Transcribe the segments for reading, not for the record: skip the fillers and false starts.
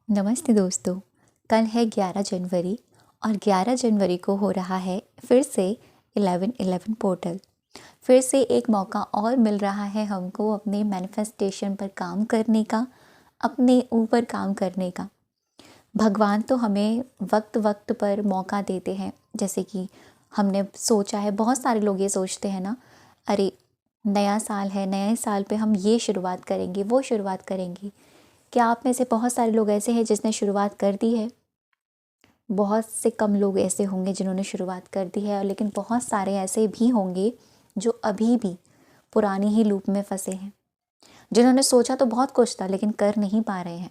नमस्ते दोस्तों। कल है 11 जनवरी और 11 जनवरी को हो रहा है फिर से 11/11 पोर्टल। फिर से एक मौका और मिल रहा है हमको अपने मैनिफेस्टेशन पर काम करने का, अपने ऊपर काम करने का। भगवान तो हमें वक्त वक्त पर मौका देते हैं। जैसे कि हमने सोचा है, बहुत सारे लोग ये सोचते हैं ना, अरे नया साल है, नए साल पे हम ये शुरुआत करेंगे, वो शुरुआत करेंगे। क्या आप में से बहुत सारे लोग ऐसे हैं जिसने शुरुआत कर दी है? बहुत से कम लोग ऐसे होंगे जिन्होंने शुरुआत कर दी है, लेकिन बहुत सारे ऐसे भी होंगे जो अभी भी पुरानी ही लूप में फंसे हैं, जिन्होंने सोचा तो बहुत कुछ था लेकिन कर नहीं पा रहे हैं।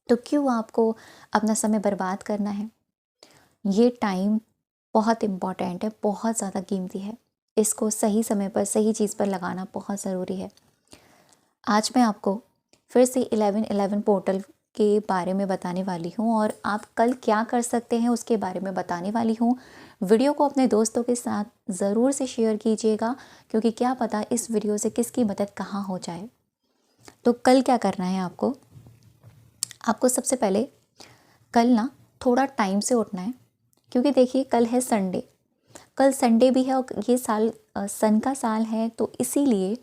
तो क्यों आपको अपना समय बर्बाद करना है? ये टाइम बहुत इम्पॉर्टेंट है, बहुत ज़्यादा कीमती है। इसको सही समय पर सही चीज़ पर लगाना बहुत ज़रूरी है। आज मैं आपको फिर से 11/11 पोर्टल के बारे में बताने वाली हूँ और आप कल क्या कर सकते हैं उसके बारे में बताने वाली हूँ। वीडियो को अपने दोस्तों के साथ ज़रूर से शेयर कीजिएगा, क्योंकि क्या पता इस वीडियो से किसकी मदद कहाँ हो जाए। तो कल क्या करना है आपको? आपको सबसे पहले कल ना थोड़ा टाइम से उठना है, क्योंकि देखिए कल है संडे। कल संडे भी है और ये साल सन का साल है, तो इसीलिए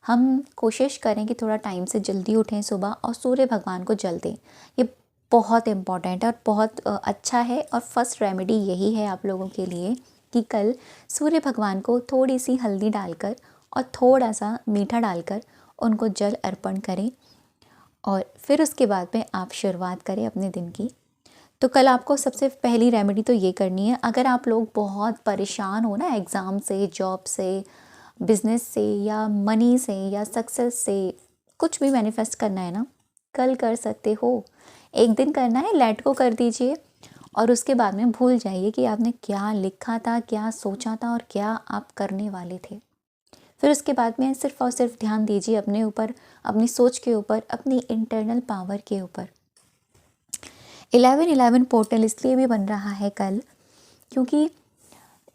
हम कोशिश करें कि थोड़ा टाइम से जल्दी उठें सुबह और सूर्य भगवान को जल दें। ये बहुत इम्पॉर्टेंट है और बहुत अच्छा है। और फर्स्ट रेमेडी यही है आप लोगों के लिए कि कल सूर्य भगवान को थोड़ी सी हल्दी डालकर और थोड़ा सा मीठा डालकर उनको जल अर्पण करें और फिर उसके बाद में आप शुरुआत करें अपने दिन की। तो कल आपको सबसे पहली रेमेडी तो ये करनी है। अगर आप लोग बहुत परेशान हो ना, एग्ज़ाम से, जॉब से, बिजनेस से या मनी से या सक्सेस से, कुछ भी मैनिफेस्ट करना है ना, कल कर सकते हो। एक दिन करना है, लेट को कर दीजिए और उसके बाद में भूल जाइए कि आपने क्या लिखा था, क्या सोचा था और क्या आप करने वाले थे। फिर उसके बाद में सिर्फ और सिर्फ ध्यान दीजिए अपने ऊपर, अपनी सोच के ऊपर, अपनी इंटरनल पावर के ऊपर। 11/11 पोर्टल इसलिए भी बन रहा है कल क्योंकि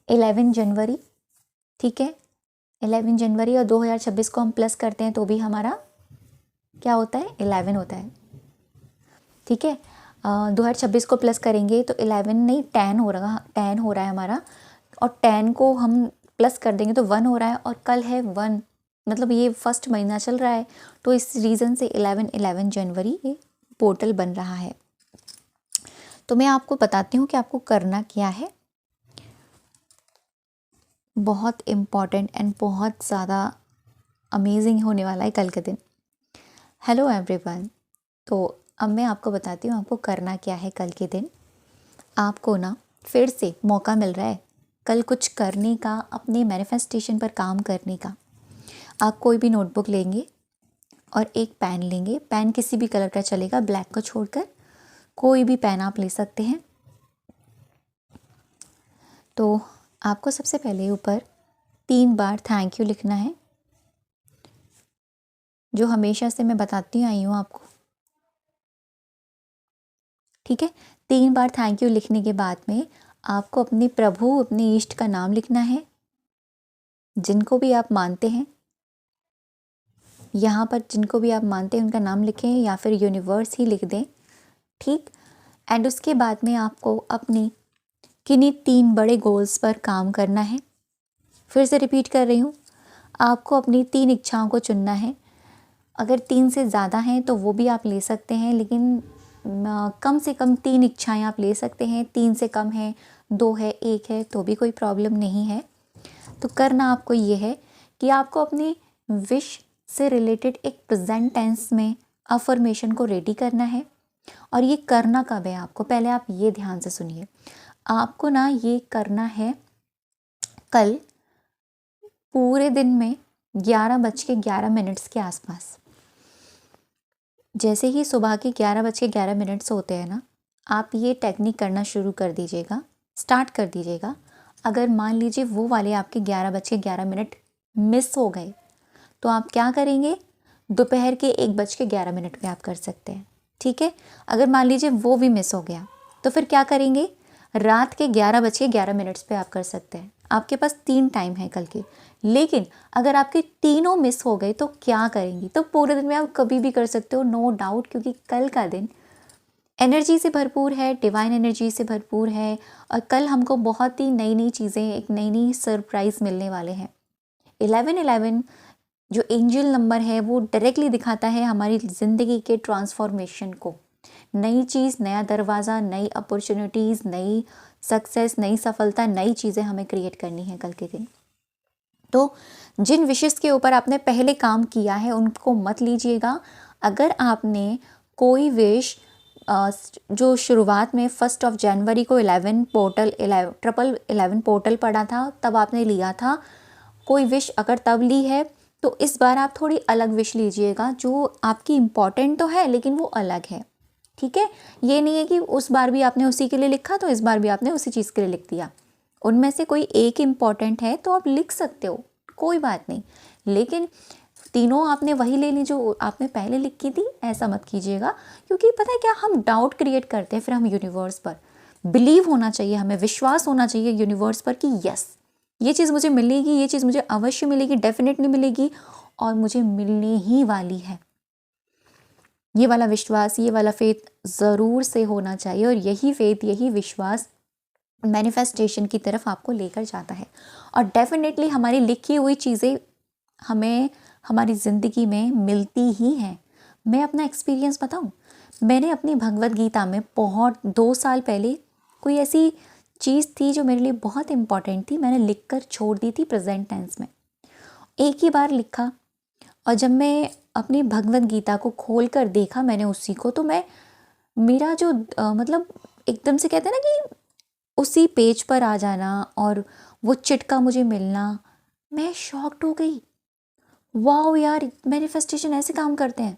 11 जनवरी, ठीक है, 11 जनवरी और 2026 को हम प्लस करते हैं तो भी हमारा क्या होता है? 11 होता है, ठीक है। 2026 को प्लस करेंगे तो 11 नहीं 10 हो रहा, 10 हो रहा है हमारा, और 10 को हम प्लस कर देंगे तो 1 हो रहा है, और कल है 1, मतलब ये फर्स्ट महीना चल रहा है, तो इस रीज़न से 11/11 जनवरी ये पोर्टल बन रहा है। तो मैं आपको बताती हूँ कि आपको करना क्या है। बहुत इम्पॉर्टेंट एंड बहुत ज़्यादा अमेजिंग होने वाला है कल के दिन। Hello everyone. तो अब मैं आपको बताती हूँ आपको करना क्या है कल के दिन। आपको ना फिर से मौका मिल रहा है कल कुछ करने का, अपने मैनिफेस्टेशन पर काम करने का। आप कोई भी नोटबुक लेंगे और एक पेन लेंगे। पेन किसी भी कलर का चलेगा, ब्लैक को छोड़कर कोई भी पेन आप ले सकते हैं। तो आपको सबसे पहले ऊपर 3 बार थैंक यू लिखना है, जो हमेशा से मैं बताती आई हूँ आपको, ठीक है। 3 बार थैंक यू लिखने के बाद में आपको अपने प्रभु, अपने इष्ट का नाम लिखना है, जिनको भी आप मानते हैं। यहाँ पर जिनको भी आप मानते हैं उनका नाम लिखें या फिर यूनिवर्स ही लिख दें, ठीक। एंड उसके बाद में आपको अपनी किन्हीं 3 बड़े गोल्स पर काम करना है। फिर से रिपीट कर रही हूँ, आपको अपनी 3 इच्छाओं को चुनना है। अगर 3 से ज़्यादा हैं तो वो भी आप ले सकते हैं, लेकिन कम से कम 3 इच्छाएं आप ले सकते हैं। 3 से कम है, 2 है, 1 है तो भी कोई प्रॉब्लम नहीं है। तो करना आपको ये है कि आपको अपनी विश से रिलेटेड एक प्रेजेंट टेंस में अफर्मेशन को रेडी करना है। और ये करना कब है आपको, पहले आप ये ध्यान से सुनिए। आपको ना ये करना है कल पूरे दिन में 11:11 के आसपास। जैसे ही सुबह के 11:11 होते हैं ना, आप ये टेक्निक करना शुरू कर दीजिएगा, स्टार्ट कर दीजिएगा। अगर मान लीजिए वो वाले आपके 11:11 मिस हो गए तो आप क्या करेंगे? दोपहर के 1:11 पे आप कर सकते हैं, ठीक है। अगर मान लीजिए वो भी मिस हो गया तो फिर क्या करेंगे? रात के 11:11 पे आप कर सकते हैं। आपके पास 3 टाइम है कल के। लेकिन अगर आपके तीनों मिस हो गए तो क्या करेंगी? तो पूरे दिन में आप कभी भी कर सकते हो, नो डाउट, क्योंकि कल का दिन एनर्जी से भरपूर है, डिवाइन एनर्जी से भरपूर है। और कल हमको बहुत ही नई नई चीज़ें, एक नई नई सरप्राइज़ मिलने वाले हैं। 1111 जो एंजल नंबर है वो डायरेक्टली दिखाता है हमारी ज़िंदगी के ट्रांसफॉर्मेशन को। नई चीज़, नया दरवाज़ा, नई अपॉर्चुनिटीज़, नई सक्सेस, नई सफलता, नई चीज़ें हमें क्रिएट करनी है कल के दिन। तो जिन विशेष के ऊपर आपने पहले काम किया है उनको मत लीजिएगा। अगर आपने कोई विश जो शुरुआत में 1 जनवरी को 11 पोर्टल पढ़ा था तब आपने लिया था, कोई विश अगर तब ली है तो इस बार आप थोड़ी अलग विश लीजिएगा जो आपकी इम्पॉर्टेंट तो है लेकिन वो अलग है। ठीक है, ये नहीं है कि उस बार भी आपने उसी के लिए लिखा तो इस बार भी आपने उसी चीज़ के लिए लिख दिया। उनमें से कोई एक इम्पॉर्टेंट है तो आप लिख सकते हो, कोई बात नहीं, लेकिन तीनों आपने वही ले ली जो आपने पहले लिखी थी, ऐसा मत कीजिएगा। क्योंकि पता है क्या, हम डाउट क्रिएट करते हैं फिर हम यूनिवर्स पर। बिलीव होना चाहिए, हमें विश्वास होना चाहिए यूनिवर्स पर कि यस ये चीज़ मुझे मिलेगी, ये चीज़ मुझे अवश्य मिलेगी, डेफिनेटली मिलेगी और मुझे मिलने ही वाली है। ये वाला विश्वास, ये वाला फेथ ज़रूर से होना चाहिए और यही फेथ, यही विश्वास मैनिफेस्टेशन की तरफ आपको लेकर जाता है। और डेफिनेटली हमारी लिखी हुई चीज़ें हमें हमारी ज़िंदगी में मिलती ही हैं। मैं अपना एक्सपीरियंस बताऊं, मैंने अपनी भगवत गीता में बहुत 2 साल पहले कोई ऐसी चीज़ थी जो मेरे लिए बहुत इम्पॉर्टेंट थी, मैंने लिख कर छोड़ दी थी प्रेजेंट टेंस में। एक ही बार लिखा और जब मैं अपनी भगवत गीता को खोल कर देखा मैंने उसी को, तो मेरा जो मतलब एकदम से कहते हैं ना कि उसी पेज पर आ जाना और वो चिटका मुझे मिलना, मैं शॉक्ड हो गई। वाओ यार, मैनिफेस्टेशन ऐसे काम करते हैं।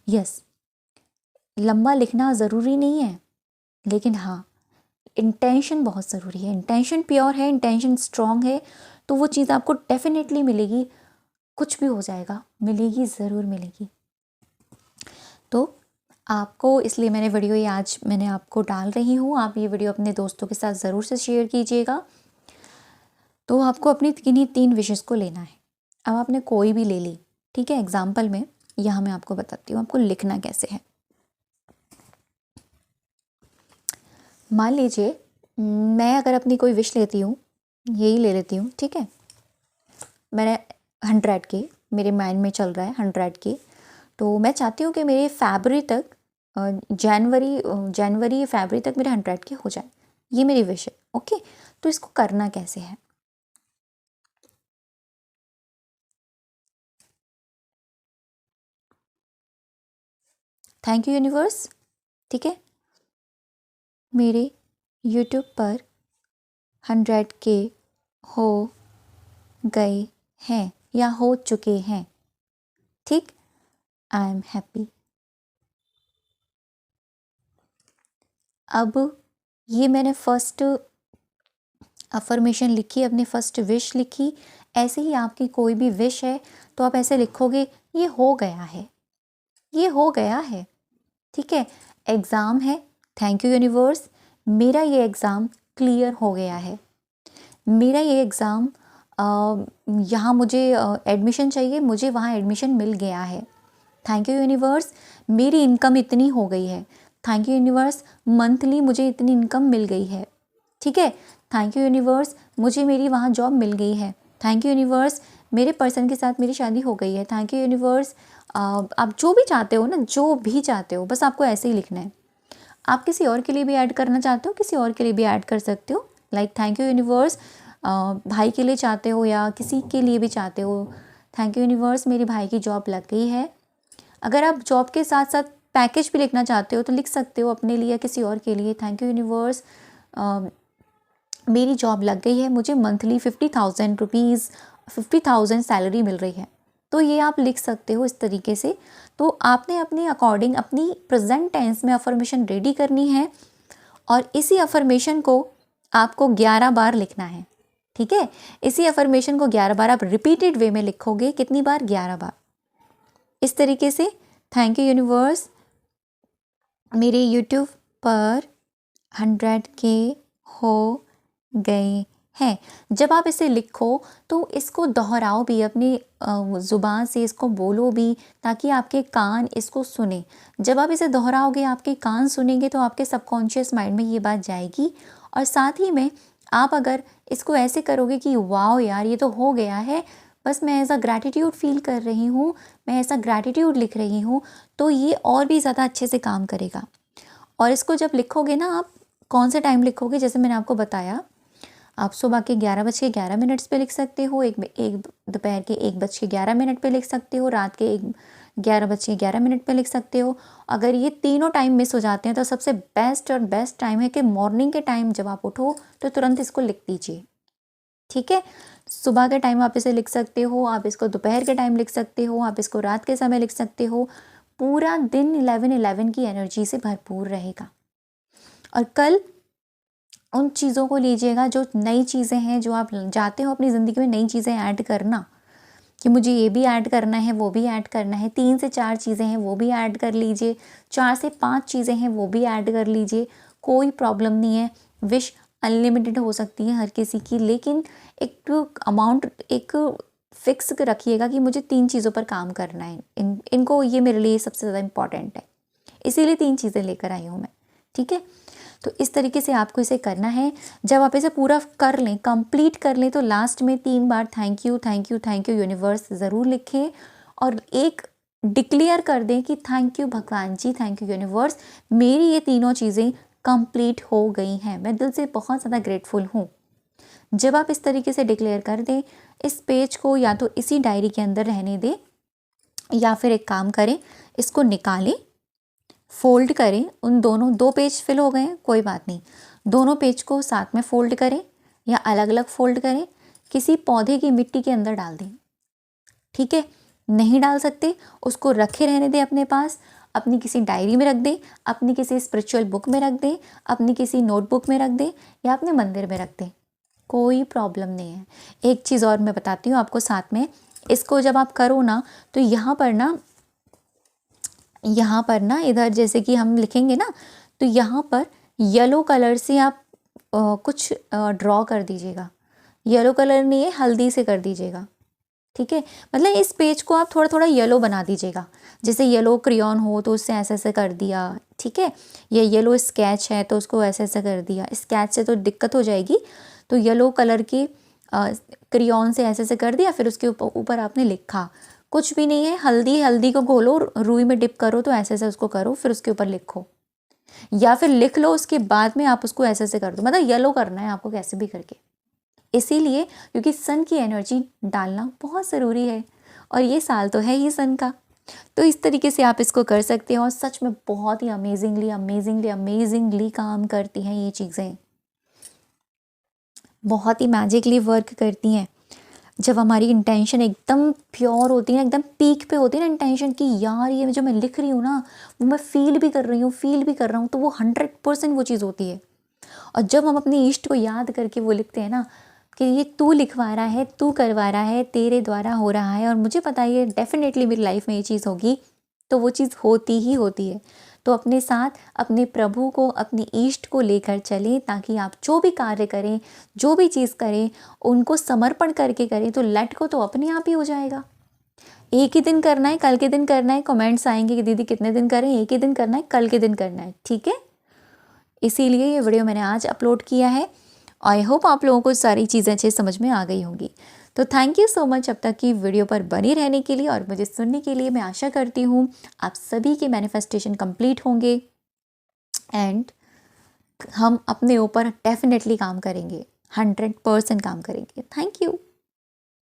यस, लंबा लिखना ज़रूरी नहीं है, लेकिन हाँ इंटेंशन बहुत ज़रूरी है। इंटेंशन प्योर है, इंटेंशन स्ट्रॉन्ग है तो वो चीज़ आपको डेफिनेटली मिलेगी। कुछ भी हो जाएगा, मिलेगी, ज़रूर मिलेगी। तो आपको इसलिए मैंने वीडियो ये आज मैंने आपको डाल रही हूँ। आप ये वीडियो अपने दोस्तों के साथ ज़रूर से शेयर कीजिएगा। तो आपको अपनी किन्हीं 3 विशेस को लेना है। अब आपने कोई भी ले ली, ठीक है, एग्जाम्पल में यहाँ मैं आपको बताती हूँ आपको लिखना कैसे है। मान लीजिए मैं अगर अपनी कोई विश लेती हूँ, यही ले लेती हूँ, ठीक है, मैंने 100 के मेरे माइंड में चल रहा है 100 के, तो मैं चाहती हूँ कि मेरे फरवरी तक जनवरी फरवरी तक मेरे 100 के हो जाए। ये मेरी विश है। ओके, तो इसको करना कैसे है। थैंक यू यूनिवर्स, ठीक है, मेरे यूट्यूब पर 100 के हो गए हैं या हो चुके हैं, ठीक, आई एम हैप्पी। अब ये मैंने फर्स्ट अफर्मेशन लिखी, अपनी फर्स्ट विश लिखी। ऐसे ही आपकी कोई भी विश है तो आप ऐसे लिखोगे, ये हो गया है, ये हो गया है, ठीक है। एग्ज़ाम है, थैंक यू यूनिवर्स, मेरा ये एग्ज़ाम क्लियर हो गया है। मेरा ये एग्ज़ाम यहाँ मुझे एडमिशन चाहिए, मुझे वहाँ एडमिशन मिल गया है। थैंक यू यूनिवर्स, मेरी इनकम इतनी हो गई है। थैंक यू यूनिवर्स, मंथली मुझे इतनी इनकम मिल गई है, ठीक है। थैंक यू यूनिवर्स, मुझे मेरी वहाँ जॉब मिल गई है। थैंक यू यूनिवर्स, मेरे पर्सन के साथ मेरी शादी हो गई है। Thank you universe. आप जो भी चाहते हो ना, जो भी चाहते हो, बस आपको ऐसे ही लिखना है। आप किसी और के लिए भी ऐड करना चाहते हो, किसी और के लिए भी ऐड कर सकते हो। लाइक थैंक यू यूनिवर्स, भाई के लिए चाहते हो या किसी के लिए भी चाहते हो। थैंक यू यूनिवर्स, मेरे भाई की जॉब लग गई है। अगर आप जॉब के साथ साथ पैकेज भी लिखना चाहते हो तो लिख सकते हो, अपने लिए या किसी और के लिए। थैंक यू यूनिवर्स, मेरी जॉब लग गई है, मुझे मंथली 50,000 रुपीज़ 50,000 सैलरी मिल रही है। तो ये आप लिख सकते हो इस तरीके से। तो आपने अपने अकॉर्डिंग अपनी प्रेजेंट टेंस में अफर्मेशन रेडी करनी है और इसी अफर्मेशन को आपको 11 बार लिखना है, ठीक है। इसी अफर्मेशन को 11 बार आप रिपीटेड वे में लिखोगे। कितनी बार? 11 बार। इस तरीके से थैंक यू यूनिवर्स, मेरे YouTube पर 100 के हो गए है। जब आप इसे लिखो तो इसको दोहराओ भी, अपनी ज़ुबान से इसको बोलो भी, ताकि आपके कान इसको सुने। जब आप इसे दोहराओगे, आपके कान सुनेंगे, तो आपके सबकॉन्शियस माइंड में ये बात जाएगी। और साथ ही में आप अगर इसको ऐसे करोगे कि वाओ यार ये तो हो गया है, बस मैं ऐसा ग्रैटिट्यूड फील कर रही हूँ, मैं ऐसा ग्रैटिट्यूड लिख रही हूँ, तो ये और भी ज़्यादा अच्छे से काम करेगा। और इसको जब लिखोगे ना, आप कौन से टाइम लिखोगे, जैसे मैंने आपको बताया, आप सुबह के 11:11 पे लिख सकते हो, एक दोपहर के 1:11 पे लिख सकते हो, रात के 11:11 पे लिख सकते हो। अगर ये तीनों टाइम मिस हो जाते हैं तो सबसे बेस्ट टाइम है कि मॉर्निंग के टाइम जब आप उठो तो तुरंत इसको लिख दीजिए। ठीक है, सुबह के टाइम आप इसे लिख सकते हो, आप इसको दोपहर के टाइम लिख सकते हो, आप इसको रात के समय लिख सकते हो। पूरा दिन 11-11 की एनर्जी से भरपूर रहेगा। और कल उन चीज़ों को लीजिएगा जो नई चीज़ें हैं, जो आप चाहते हो अपनी ज़िंदगी में नई चीज़ें ऐड करना, कि मुझे ये भी ऐड करना है, वो भी ऐड करना है। 3 से 4 चीज़ें हैं वो भी ऐड कर लीजिए, 4 से 5 चीज़ें हैं वो भी ऐड कर लीजिए, कोई प्रॉब्लम नहीं है। विश अनलिमिटेड हो सकती है हर किसी की, लेकिन एक अमाउंट एक फिक्स रखिएगा कि मुझे 3 चीज़ों पर काम करना है। इनको ये मेरे लिए सबसे ज़्यादा इम्पॉर्टेंट है, इसीलिए 3 चीज़ें लेकर आई हूँ मैं। ठीक है, तो इस तरीके से आपको इसे करना है। जब आप इसे पूरा कर लें, कंप्लीट कर लें, तो लास्ट में 3 बार thank you thank you thank you universe ज़रूर लिखें और एक डिक्लेयर कर दें कि थैंक यू भगवान जी, थैंक यू यूनिवर्स, मेरी ये तीनों चीज़ें कंप्लीट हो गई हैं, मैं दिल से बहुत ज़्यादा ग्रेटफुल हूँ। जब आप इस तरीके से डिक्लेयर कर दें, इस पेज को या तो इसी डायरी के अंदर रहने दें, या फिर एक काम करें, इसको निकालें, फोल्ड करें। उन दोनों 2 पेज फिल हो गए हैं, कोई बात नहीं, दोनों पेज को साथ में फोल्ड करें या अलग अलग फोल्ड करें, किसी पौधे की मिट्टी के अंदर डाल दें। ठीक है, नहीं डाल सकते उसको रखे रहने दें अपने पास, अपनी किसी डायरी में रख दें, अपनी किसी स्पिरिचुअल बुक में रख दें, अपनी किसी नोटबुक में रख दें, या अपने मंदिर में रख दें, कोई प्रॉब्लम नहीं है। एक चीज़ और मैं बताती हूँ आपको साथ में, इसको जब आप करो ना, तो यहाँ पर ना इधर जैसे कि हम लिखेंगे ना, तो यहाँ पर येलो कलर से आप कुछ ड्रॉ कर दीजिएगा। येलो कलर नहीं है, हल्दी से कर दीजिएगा। ठीक है, मतलब इस पेज को आप थोड़ा थोड़ा येलो बना दीजिएगा, जैसे येलो क्रेयॉन हो तो उससे ऐसे ऐसे कर दिया। ठीक है, ये येलो स्केच है तो उसको ऐसे ऐसे कर दिया। स्केच से तो दिक्कत हो जाएगी, तो येलो कलर के क्रेयॉन से ऐसे ऐसे कर दिया, फिर उसके ऊपर आपने लिखा। कुछ भी नहीं है, हल्दी को घोलो, रुई में डिप करो, तो ऐसे ऐसे उसको करो, फिर उसके ऊपर लिखो, या फिर लिख लो उसके बाद में आप उसको ऐसे ऐसे कर दो, मतलब येलो करना है आपको कैसे भी करके। इसीलिए क्योंकि सन की एनर्जी डालना बहुत ज़रूरी है, और ये साल तो है ही सन का, तो इस तरीके से आप इसको कर सकते हो। और सच में बहुत ही अमेजिंगली अमेजिंगली अमेजिंगली काम करती हैं ये चीज़ें, बहुत ही मैजिकली वर्क करती हैं। जब हमारी इंटेंशन एकदम प्योर होती है ना, एकदम पीक पे होती है ना इंटेंशन की, यार ये जो मैं लिख रही हूँ ना, वो मैं फील भी कर रही हूँ, तो वो 100% वो चीज़ होती है। और जब हम अपने इष्ट को याद करके वो लिखते हैं ना, कि ये तू लिखवा रहा है, तू करवा रहा है, तेरे द्वारा हो रहा है, और मुझे पता है ये डेफिनेटली मेरी लाइफ में ये चीज़ होगी, तो वो चीज़ होती ही होती है। तो अपने साथ अपने प्रभु को, अपने इष्ट को लेकर चलें, ताकि आप जो भी कार्य करें, जो भी चीज़ करें, उनको समर्पण करके करें, तो लेट को तो अपने आप ही हो जाएगा। एक ही दिन करना है, कल के दिन करना है, कमेंट्स आएंगे कि दीदी कितने दिन करें, एक ही दिन करना है, कल के दिन करना है। ठीक है, इसीलिए ये वीडियो मैंने आज अपलोड किया है। आई होप आप लोगों को सारी चीज़ें अच्छे समझ में आ गई होंगी। तो थैंक यू सो मच अब तक की वीडियो पर बने रहने के लिए और मुझे सुनने के लिए। मैं आशा करती हूँ आप सभी के मैनिफेस्टेशन कंप्लीट होंगे, एंड हम अपने ऊपर डेफिनेटली काम करेंगे, 100% काम करेंगे। Thank you.